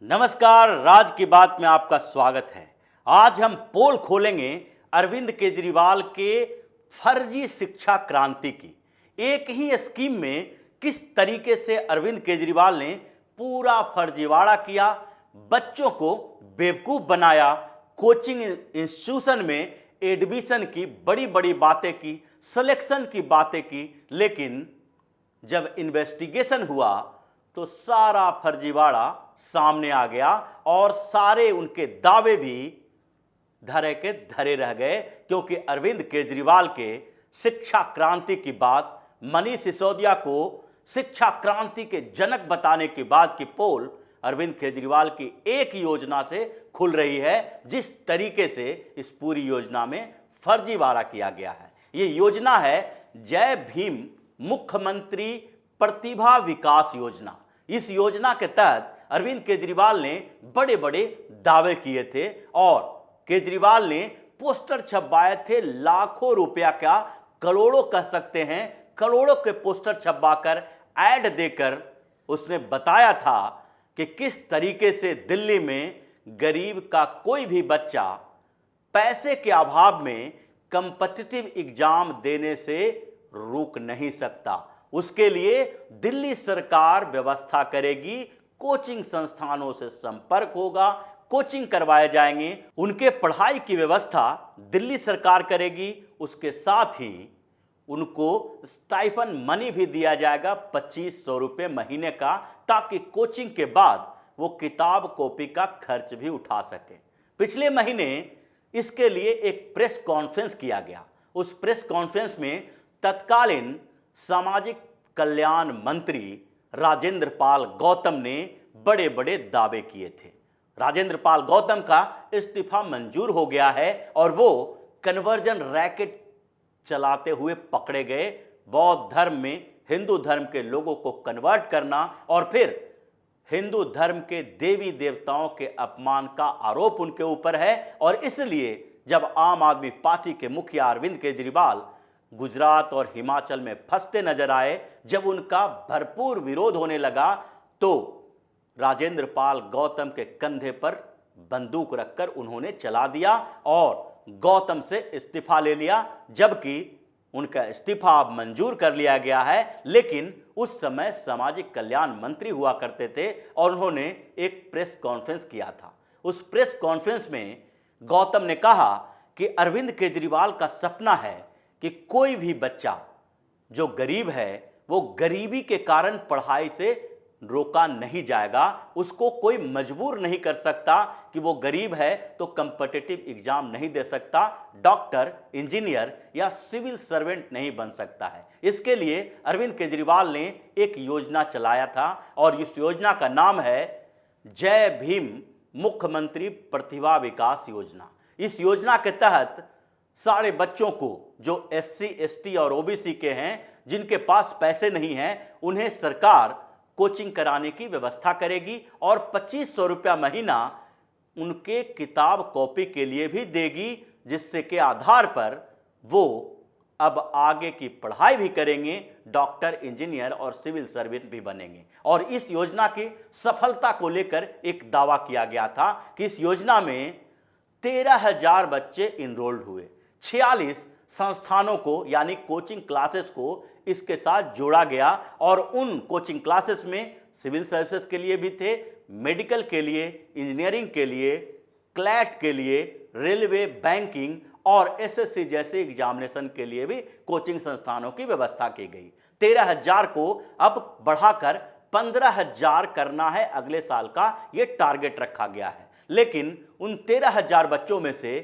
नमस्कार, राज की बात में आपका स्वागत है। आज हम पोल खोलेंगे अरविंद केजरीवाल के फर्जी शिक्षा क्रांति की। एक ही स्कीम में किस तरीके से अरविंद केजरीवाल ने पूरा फर्जीवाड़ा किया, बच्चों को बेवकूफ बनाया, कोचिंग इंस्टीट्यूशन में एडमिशन की बड़ी बड़ी बातें की, सिलेक्शन की बातें की, लेकिन जब इन्वेस्टिगेशन हुआ तो सारा फर्जीवाड़ा सामने आ गया और सारे उनके दावे भी धरे के धरे रह गए। क्योंकि अरविंद केजरीवाल के शिक्षा क्रांति की बात, मनीष सिसोदिया को शिक्षा क्रांति के जनक बताने के बाद की पोल अरविंद केजरीवाल की एक योजना से खुल रही है। जिस तरीके से इस पूरी योजना में फर्जीवाड़ा किया गया है, ये योजना है जय भीम मुख्यमंत्री प्रतिभा विकास योजना। इस योजना के तहत अरविंद केजरीवाल ने बड़े बड़े दावे किए थे और केजरीवाल ने पोस्टर छपवाए थे लाखों रुपया का, करोड़ों कह सकते हैं, करोड़ों के पोस्टर छपवाकर ऐड देकर उसने बताया था कि किस तरीके से दिल्ली में गरीब का कोई भी बच्चा पैसे के अभाव में कॉम्पिटिटिव एग्जाम देने से रुक नहीं सकता। उसके लिए दिल्ली सरकार व्यवस्था करेगी, कोचिंग संस्थानों से संपर्क होगा, कोचिंग करवाए जाएंगे, उनके पढ़ाई की व्यवस्था दिल्ली सरकार करेगी। उसके साथ ही उनको स्टाइफन मनी भी दिया जाएगा 2500 रुपये महीने का, ताकि कोचिंग के बाद वो किताब कॉपी का खर्च भी उठा सके। पिछले महीने इसके लिए एक प्रेस कॉन्फ्रेंस किया गया। उस प्रेस कॉन्फ्रेंस में तत्कालीन सामाजिक कल्याण मंत्री राजेंद्र पाल गौतम ने बड़े बड़े दावे किए थे। राजेंद्र पाल गौतम का इस्तीफा मंजूर हो गया है और वो कन्वर्जन रैकेट चलाते हुए पकड़े गए। बौद्ध धर्म में हिंदू धर्म के लोगों को कन्वर्ट करना और फिर हिंदू धर्म के देवी देवताओं के अपमान का आरोप उनके ऊपर है। और इसलिए जब आम आदमी पार्टी के मुखिया अरविंद केजरीवाल गुजरात और हिमाचल में फंसते नजर आए, जब उनका भरपूर विरोध होने लगा, तो राजेंद्र पाल गौतम के कंधे पर बंदूक रखकर उन्होंने चला दिया और गौतम से इस्तीफा ले लिया। जबकि उनका इस्तीफा अब मंजूर कर लिया गया है, लेकिन उस समय सामाजिक कल्याण मंत्री हुआ करते थे और उन्होंने एक प्रेस कॉन्फ्रेंस किया था। उस प्रेस कॉन्फ्रेंस में गौतम ने कहा कि अरविंद केजरीवाल का सपना है कि कोई भी बच्चा जो गरीब है वो गरीबी के कारण पढ़ाई से रोका नहीं जाएगा। उसको कोई मजबूर नहीं कर सकता कि वो गरीब है तो कॉम्पिटिटिव एग्जाम नहीं दे सकता, डॉक्टर, इंजीनियर या सिविल सर्वेंट नहीं बन सकता है। इसके लिए अरविंद केजरीवाल ने एक योजना चलाया था और इस योजना का नाम है जय भीम मुख्यमंत्री प्रतिभा विकास योजना। इस योजना के तहत सारे बच्चों को जो SC, ST और OBC के हैं, जिनके पास पैसे नहीं हैं, उन्हें सरकार कोचिंग कराने की व्यवस्था करेगी और 2500 रुपया महीना उनके किताब कॉपी के लिए भी देगी, जिससे के आधार पर वो अब आगे की पढ़ाई भी करेंगे, डॉक्टर, इंजीनियर और सिविल सर्वेंट भी बनेंगे। और इस योजना की सफलता को लेकर एक दावा किया गया था कि इस योजना में 13,000 बच्चे इनरोल्ड हुए, 46 संस्थानों को यानी कोचिंग क्लासेस को इसके साथ जोड़ा गया और उन कोचिंग क्लासेस में सिविल सर्विसेज के लिए भी थे, मेडिकल के लिए, इंजीनियरिंग के लिए, क्लैट के लिए, रेलवे, बैंकिंग और SSC जैसे एग्जामिनेशन के लिए भी कोचिंग संस्थानों की व्यवस्था की गई। 13,000 को अब बढ़ाकर 15,000 करना है अगले साल का, ये टारगेट रखा गया है। लेकिन उन 13,000 बच्चों में से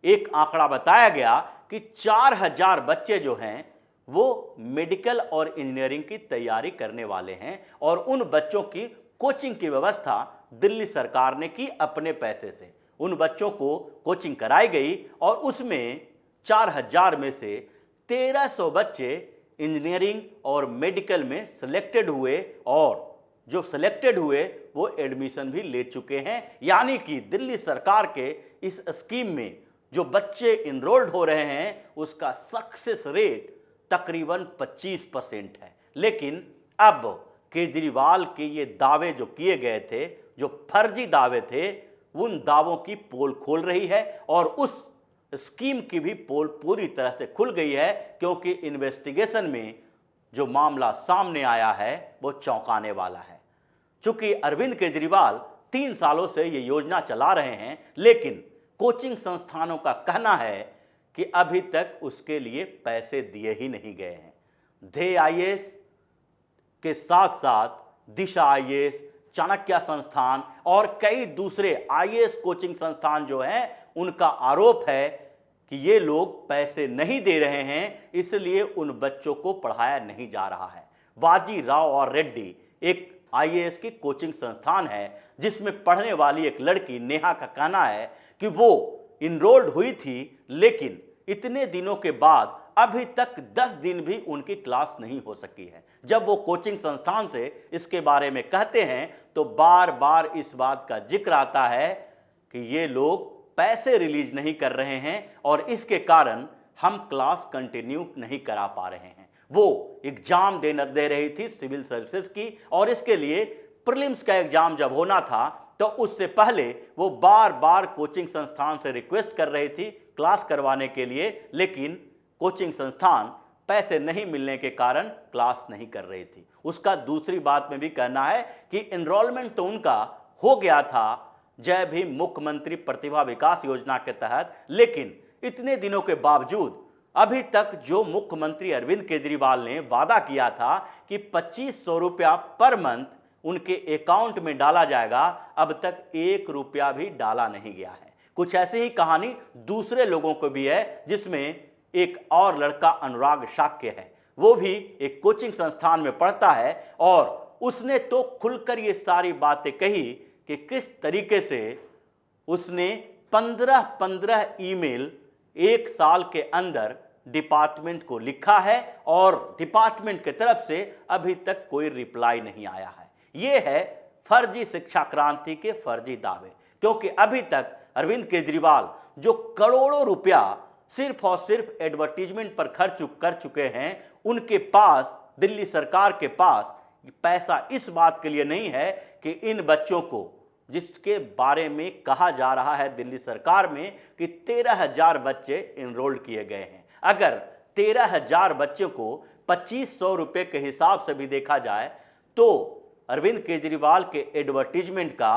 एक आंकड़ा बताया गया कि 4,000 बच्चे जो हैं वो मेडिकल और इंजीनियरिंग की तैयारी करने वाले हैं और उन बच्चों की कोचिंग की व्यवस्था दिल्ली सरकार ने की अपने पैसे से। उन बच्चों को कोचिंग कराई गई और उसमें 4,000 में से 1,300 बच्चे इंजीनियरिंग और मेडिकल में सिलेक्टेड हुए और जो सिलेक्टेड हुए वो एडमिशन भी ले चुके हैं। यानी कि दिल्ली सरकार के इस स्कीम में जो बच्चे इनरोल्ड हो रहे हैं उसका सक्सेस रेट तकरीबन 25% है। लेकिन अब केजरीवाल के ये दावे जो किए गए थे जो फर्जी दावे थे उन दावों की पोल खोल रही है और उस स्कीम की भी पोल पूरी तरह से खुल गई है, क्योंकि इन्वेस्टिगेशन में जो मामला सामने आया है वो चौंकाने वाला है। चूंकि अरविंद केजरीवाल 3 सालों से ये योजना चला रहे हैं, लेकिन कोचिंग संस्थानों का कहना है कि अभी तक उसके लिए पैसे दिए ही नहीं गए हैं। ध्येय आईएएस के साथ साथ दिशा आईएएस, चाणक्य संस्थान और कई दूसरे आईएएस कोचिंग संस्थान जो हैं, उनका आरोप है कि ये लोग पैसे नहीं दे रहे हैं, इसलिए उन बच्चों को पढ़ाया नहीं जा रहा है। वाजी राव और रेड्डी एक आईएएस की कोचिंग संस्थान है, जिसमें पढ़ने वाली एक लड़की नेहा का कहना है कि वो इनरोल्ड हुई थी, लेकिन इतने दिनों के बाद अभी तक 10 दिन भी उनकी क्लास नहीं हो सकी है। जब वो कोचिंग संस्थान से इसके बारे में कहते हैं तो बार बार इस बात का जिक्र आता है कि ये लोग पैसे रिलीज नहीं कर रहे हैं और इसके कारण हम क्लास कंटिन्यू नहीं करा पा रहे हैं। वो एग्जाम दे रही थी सिविल सर्विसेज की, और इसके लिए प्रीलिम्स का एग्जाम जब होना था तो उससे पहले वो बार बार कोचिंग संस्थान से रिक्वेस्ट कर रही थी क्लास करवाने के लिए, लेकिन कोचिंग संस्थान पैसे नहीं मिलने के कारण क्लास नहीं कर रही थी। उसका दूसरी बात में भी कहना है कि एनरोलमेंट तो उनका हो गया था जय भीम मुख्यमंत्री प्रतिभा विकास योजना के तहत, लेकिन इतने दिनों के बावजूद अभी तक जो मुख्यमंत्री अरविंद केजरीवाल ने वादा किया था कि 2500 रुपया पर मंथ उनके अकाउंट में डाला जाएगा, अब तक 1 रुपया भी डाला नहीं गया है। कुछ ऐसी ही कहानी दूसरे लोगों को भी है, जिसमें एक और लड़का अनुराग शाक्य है। वो भी एक कोचिंग संस्थान में पढ़ता है और उसने तो खुलकर ये सारी बातें कही कि किस तरीके से उसने 15 ईमेल 1 साल के अंदर डिपार्टमेंट को लिखा है और डिपार्टमेंट की तरफ से अभी तक कोई रिप्लाई नहीं आया है। ये है फर्जी शिक्षा क्रांति के फर्जी दावे, क्योंकि अभी तक अरविंद केजरीवाल जो करोड़ों रुपया सिर्फ और सिर्फ एडवर्टीजमेंट पर खर्च कर चुके हैं, उनके पास, दिल्ली सरकार के पास पैसा इस बात के लिए नहीं है कि इन बच्चों को, जिसके बारे में कहा जा रहा है दिल्ली सरकार में कि 13,000 बच्चे इनरोल्ड किए गए हैं, अगर 13,000 बच्चों को 2500 रुपये के हिसाब से भी देखा जाए तो अरविंद केजरीवाल के एडवर्टीजमेंट का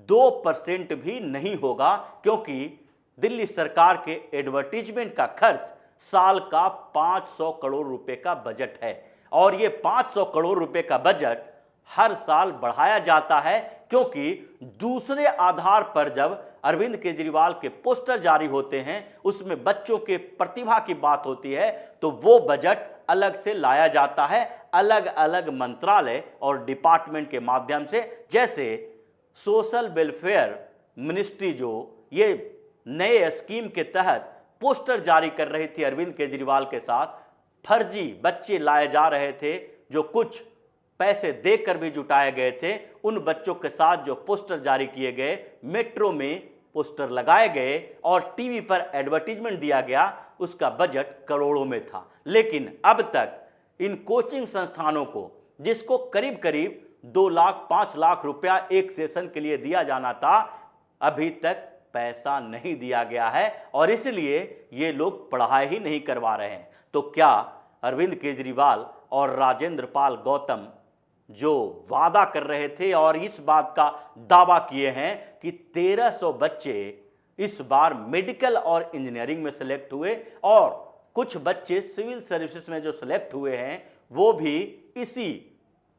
2% भी नहीं होगा, क्योंकि दिल्ली सरकार के एडवर्टीजमेंट का खर्च साल का 500 करोड़ रुपए का बजट है, और ये 500 करोड़ रुपए का बजट हर साल बढ़ाया जाता है, क्योंकि दूसरे आधार पर जब अरविंद केजरीवाल के पोस्टर जारी होते हैं, उसमें बच्चों के प्रतिभा की बात होती है, तो वो बजट अलग से लाया जाता है, अलग अलग मंत्रालय और डिपार्टमेंट के माध्यम से। जैसे सोशल वेलफेयर मिनिस्ट्री जो ये नए स्कीम के तहत पोस्टर जारी कर रही थी अरविंद केजरीवाल के साथ, फर्जी बच्चे लाए जा रहे थे जो कुछ पैसे देकर भी जुटाए गए थे। उन बच्चों के साथ जो पोस्टर जारी किए गए, मेट्रो में पोस्टर लगाए गए और टीवी पर एडवर्टीजमेंट दिया गया, उसका बजट करोड़ों में था। लेकिन अब तक इन कोचिंग संस्थानों को, जिसको करीब करीब 2 लाख 5 लाख रुपया एक सेशन के लिए दिया जाना था, अभी तक पैसा नहीं दिया गया है और इसलिए ये लोग पढ़ाई ही नहीं करवा रहे हैं। तो क्या अरविंद केजरीवाल और राजेंद्र पाल गौतम जो वादा कर रहे थे और इस बात का दावा किए हैं कि 1300 बच्चे इस बार मेडिकल और इंजीनियरिंग में सेलेक्ट हुए और कुछ बच्चे सिविल सर्विसेज में जो सेलेक्ट हुए हैं वो भी इसी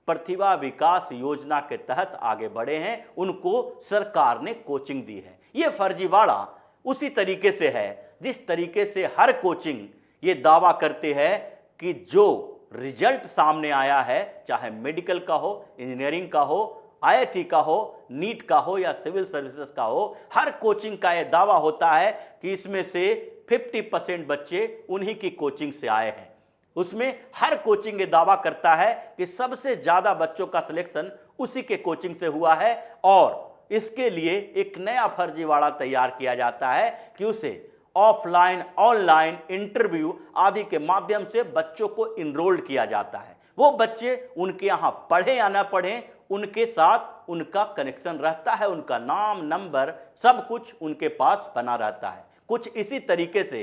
प्रतिभा विकास योजना के तहत आगे बढ़े हैं, उनको सरकार ने कोचिंग दी है। ये फर्जीवाड़ा उसी तरीके से है जिस तरीके से हर कोचिंग ये दावा करते हैं कि जो रिजल्ट सामने आया है, चाहे मेडिकल का हो, इंजीनियरिंग का हो, आईआईटी का हो, नीट का हो या सिविल सर्विसेज का हो, हर कोचिंग का यह दावा होता है कि इसमें से 50% बच्चे उन्हीं की कोचिंग से आए हैं। उसमें हर कोचिंग ये दावा करता है कि सबसे ज्यादा बच्चों का सिलेक्शन उसी के कोचिंग से हुआ है और इसके लिए एक नया फर्जीवाड़ा तैयार किया जाता है कि उसे ऑफलाइन, ऑनलाइन इंटरव्यू आदि के माध्यम से बच्चों को इनरोल्ड किया जाता है। वो बच्चे उनके यहाँ पढ़े या ना पढ़े, उनके साथ उनका कनेक्शन रहता है, उनका नाम, नंबर, सब कुछ उनके पास बना रहता है। कुछ इसी तरीके से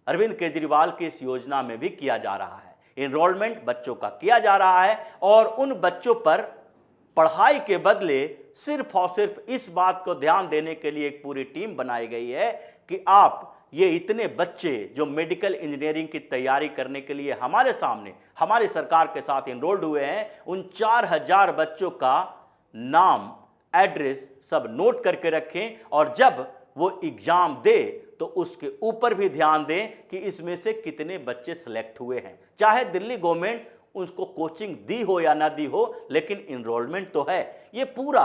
अरविंद केजरीवाल की इस योजना में भी किया जा रहा है। एनरोलमेंट बच्चों का किया जा रहा है और उन बच्चों पर पढ़ाई के बदले सिर्फ और सिर्फ इस बात को ध्यान देने के लिए एक पूरी टीम बनाई गई है कि आप ये इतने बच्चे जो मेडिकल इंजीनियरिंग की तैयारी करने के लिए हमारे सामने हमारी सरकार के साथ एनरोल्ड हुए हैं, उन 4000 बच्चों का नाम, एड्रेस सब नोट करके रखें और जब वो एग्जाम दे तो उसके ऊपर भी ध्यान दें कि इसमें से कितने बच्चे सिलेक्ट हुए हैं। चाहे दिल्ली गवर्नमेंट उसको कोचिंग दी हो या ना दी हो, लेकिन इनरोलमेंट तो है। ये पूरा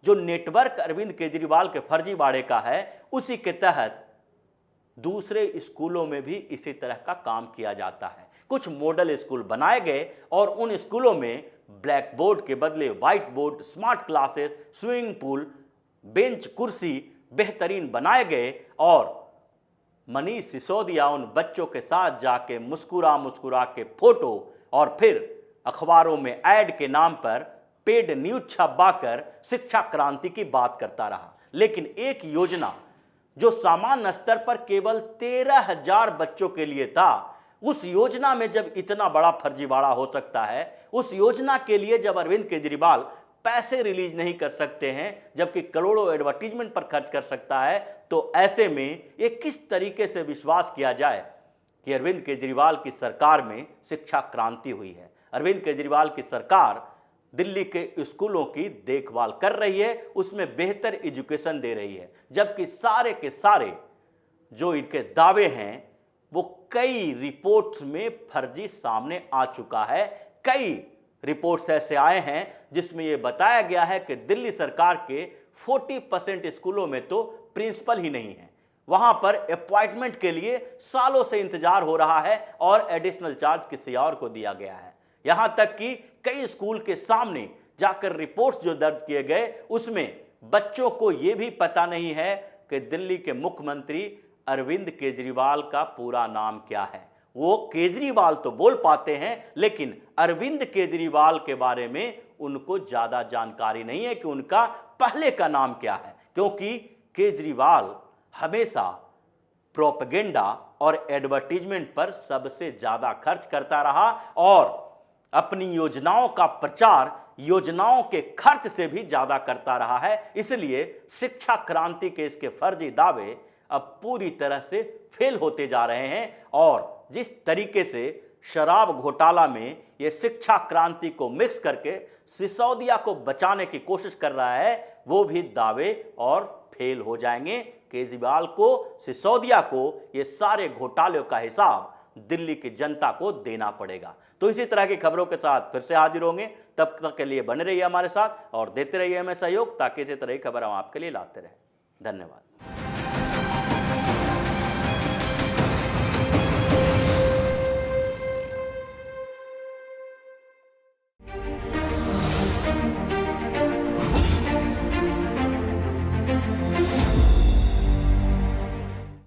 जो नेटवर्क अरविंद केजरीवाल के फर्जीवाड़े का है, उसी के तहत दूसरे स्कूलों में भी इसी तरह का काम किया जाता है। कुछ मॉडल स्कूल बनाए गए और उन स्कूलों में ब्लैक बोर्ड के बदले white board, smart classes, swimming pool, bench, कुर्सी बेहतरीन बनाए गए और मनीष सिसोदिया उन बच्चों के साथ जाके मुस्कुरा मुस्कुरा के फोटो और फिर अखबारों में ऐड के नाम पर पेड न्यूज छपवाकर शिक्षा क्रांति की बात करता रहा। लेकिन एक योजना जो सामान्य स्तर पर केवल 13,000 बच्चों के लिए था, उस योजना में जब इतना बड़ा फर्जीवाड़ा हो सकता है, उस योजना के लिए जब अरविंद केजरीवाल पैसे रिलीज नहीं कर सकते हैं जबकि करोड़ों एडवर्टीजमेंट पर खर्च कर सकता है, तो ऐसे में ये किस तरीके से विश्वास किया जाए कि अरविंद केजरीवाल की सरकार में शिक्षा क्रांति हुई है। अरविंद केजरीवाल की सरकार दिल्ली के स्कूलों की देखभाल कर रही है, उसमें बेहतर एजुकेशन दे रही है, जबकि सारे के सारे जो इनके दावे हैं वो कई रिपोर्ट्स में फर्जी सामने आ चुका है। कई रिपोर्ट्स ऐसे आए हैं जिसमें यह बताया गया है कि दिल्ली सरकार के 40% स्कूलों में तो प्रिंसिपल ही नहीं है, वहां पर अपॉइंटमेंट के लिए सालों से इंतजार हो रहा है और एडिशनल चार्ज किसी और को दिया गया है। यहां तक कि कई स्कूल के सामने जाकर रिपोर्ट्स जो दर्ज किए गए उसमें बच्चों को यह भी पता नहीं है कि दिल्ली के मुख्यमंत्री अरविंद केजरीवाल का पूरा नाम क्या है। वो केजरीवाल तो बोल पाते हैं, लेकिन अरविंद केजरीवाल के बारे में उनको ज्यादा जानकारी नहीं है कि उनका पहले का नाम क्या है, क्योंकि केजरीवाल हमेशा प्रोपेगेंडा और एडवर्टीजमेंट पर सबसे ज्यादा खर्च करता रहा और अपनी योजनाओं का प्रचार योजनाओं के खर्च से भी ज्यादा करता रहा है। इसलिए शिक्षा क्रांति के इसके फर्जी दावे अब पूरी तरह से फेल होते जा रहे हैं और जिस तरीके से शराब घोटाला में यह शिक्षा क्रांति को मिक्स करके सिसोदिया को बचाने की कोशिश कर रहा है, वो भी दावे और फेल हो जाएंगे। केजरीवाल को, सिसोदिया को ये सारे घोटालों का हिसाब दिल्ली की जनता को देना पड़ेगा। तो इसी तरह की खबरों के साथ फिर से हाजिर होंगे, तब तक के लिए बने रहिए हमारे साथ और देते रहिए हमें सहयोग, ताकि इसी तरह की खबर हम आपके लिए लाते रहें। धन्यवाद।